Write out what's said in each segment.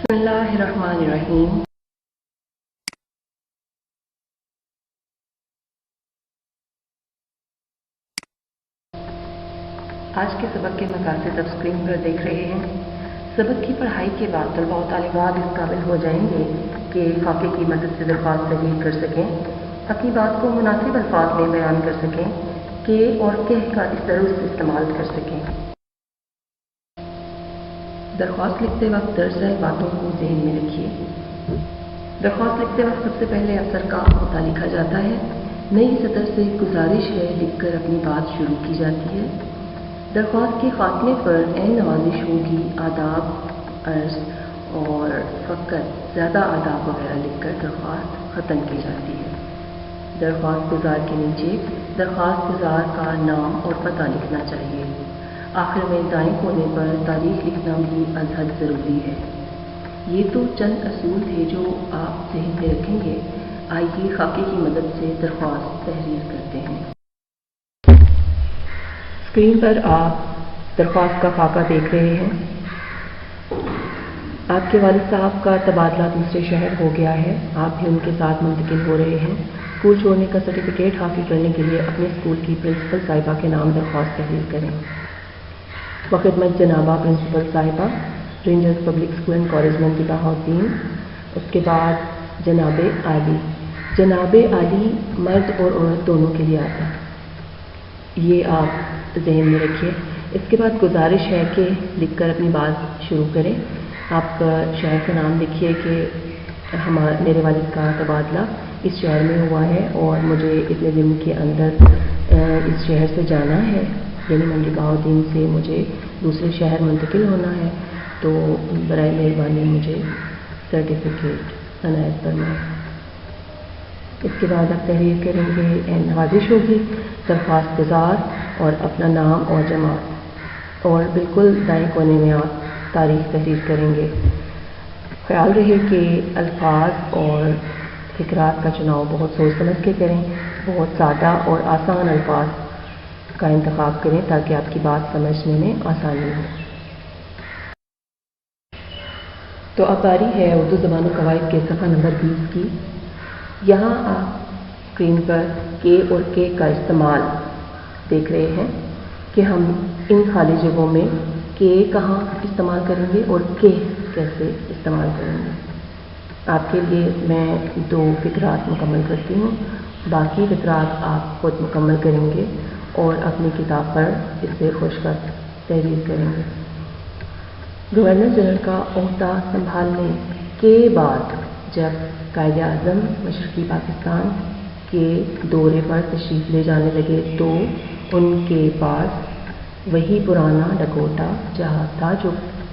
बिस्मिल्लाहिर्रहमानिर्रहीम। आज के सबक के मकासद आप स्क्रीन पर देख रहे हैं। सबक की पढ़ाई के बाद तलबा व तालिबात इस काबिल हो जाएंगे कि फाके की मदद से दरख्वास्त तहरीर कर सकें, अपनी बात को मुनासिब अल्फाज में बयान कर सकें, के और कह का इस तरह से इस्तेमाल कर सकें। दरख्वास्त लिखते वक्त दर्ज रहे बातों को ज़हन में रखिए। दरख्वास्त लिखते वक्त सबसे पहले अफसर का पता लिखा जाता है। नई सतर से गुजारिश है लिखकर अपनी बात शुरू की जाती है। दरख्वास्त के खात्मे पर नवाजिश होगी, आदाब, अर्ज और फ़कत ज़्यादा आदाब वगैरह लिखकर दरख्वास्त ख़त्म की जाती है। दरख्वास्त गुजार के नीचे दरख्वास्त गुजार का नाम और पता लिखना चाहिए। आखिर में दाएं कोने पर तारीख लिखना भी अज़हद ज़रूरी है। ये तो चंद असूल थे जो आप ज़हन में रखेंगे। आइए खाके की मदद से दरख्वास्त तहरीर करते हैं। स्क्रीन पर आप दरख्वास्त का खाका देख रहे हैं। आपके वालिद साहब का तबादला दूसरे शहर हो गया है। आप भी उनके साथ मुंतकिल हो रहे हैं। स्कूल छोड़ने का सर्टिफिकेट हासिल करने के लिए अपने स्कूल की प्रिंसिपल साहिबा के नाम दरख्वास्त तहरीर करें। बखिदमत जनाबा प्रिंसिपल साहिबा, rangers public school and college में बहाउद्दीन। उसके बाद जनाब आली। जनाब आली मर्द और औरत दोनों के लिए आता है, ये आप जहन में रखिए। इसके बाद गुजारिश है कि लिखकर अपनी बात शुरू करें। आप शहर का नाम लिखिए कि मेरे वालिद का तबादला इस शहर में हुआ है और मुझे इतने दिन के अंदर इस शहर से जाना है, यानी मंडी बहाउद्दीन से मुझे दूसरे शहर मुंतकिल होना है, तो बराए मेहरबानी मुझे सर्टिफिकेट अनायत फरमाएं। इसके बाद आप तहरीर करेंगे, नवाजिश होगी, दरख्वास्त गुजार और अपना नाम और जमात, और बिल्कुल दाएं कोने में आप तारीख तहरीर करेंगे। ख्याल रहे कि अल्फाज और फिक्रात का चुनाव बहुत सोच समझ के करें। बहुत सादा और आसान अल्फाज का इंतखाब करें ताकि आपकी बात समझने में आसानी हो। तो अब बारी है उर्दू ज़बान कवायद के सफ़ा नंबर 20 की। यहाँ आप स्क्रीन पर के और के का इस्तेमाल देख रहे हैं कि हम इन खाली जगहों में के कहाँ इस्तेमाल करेंगे और के कैसे इस्तेमाल करेंगे। आपके लिए मैं 2 फ़िक्रात मुकम्मल करती हूँ, बाकी फ़िक्रात आप खुद मुकम्मल करेंगे और अपनी किताब पर इससे खुशखत तहरीर करेंगे। गवर्नर जनरल का ओहदा संभालने के बाद जब कायदे आज़म मशरक़ी पाकिस्तान के दौरे पर तशरीफ़ ले जाने लगे तो उनके पास वही पुराना डकोटा जहाज़ था जो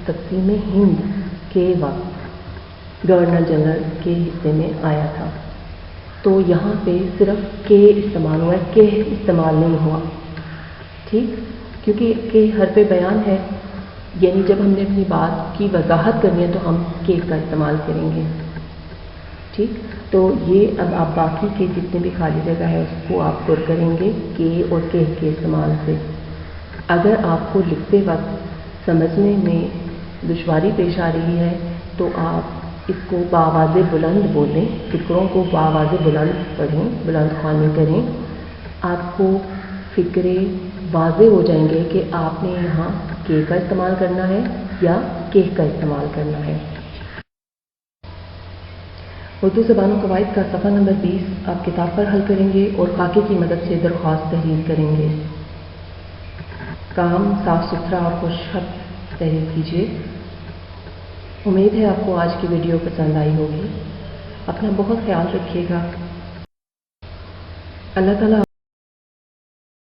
तक़सीम हिंद के वक्त गवर्नर जनरल के हिस्से में आया था। तो यहाँ पे सिर्फ के इस्तेमाल हुआ है, के इस्तेमाल नहीं हुआ, ठीक, क्योंकि के हर पे बयान है, यानी जब हमने अपनी बात की वजाहत करनी है तो हम के का इस्तेमाल करेंगे, ठीक। तो ये अब आप बाकी के जितने भी खाली जगह है उसको आप पुर करेंगे के और के इस्तेमाल से। अगर आपको लिखते वक्त समझने में दुश्वारी पेश आ रही है तो आप इसको बावाज़े बुलंद बोलें, फ़िक्रों को बावाज़े बुलंद पढ़ें, बुलंद ख़्वानी करें। आपको फ़िक्रे वाज़े हो जाएंगे कि आपने यहाँ के का इस्तेमाल करना है या के का इस्तेमाल करना है। उर्दू ज़बान कवायद का सफ़ा नंबर 20 आप किताब पर हल करेंगे और खाके की मदद से दरख्वास्त तहरीर करेंगे। काम साफ़ सुथरा और खुशखत तहरीर कीजिए। उम्मीद है आपको आज की वीडियो पसंद आई होगी। अपना बहुत ख्याल रखिएगा। अल्लाह ताला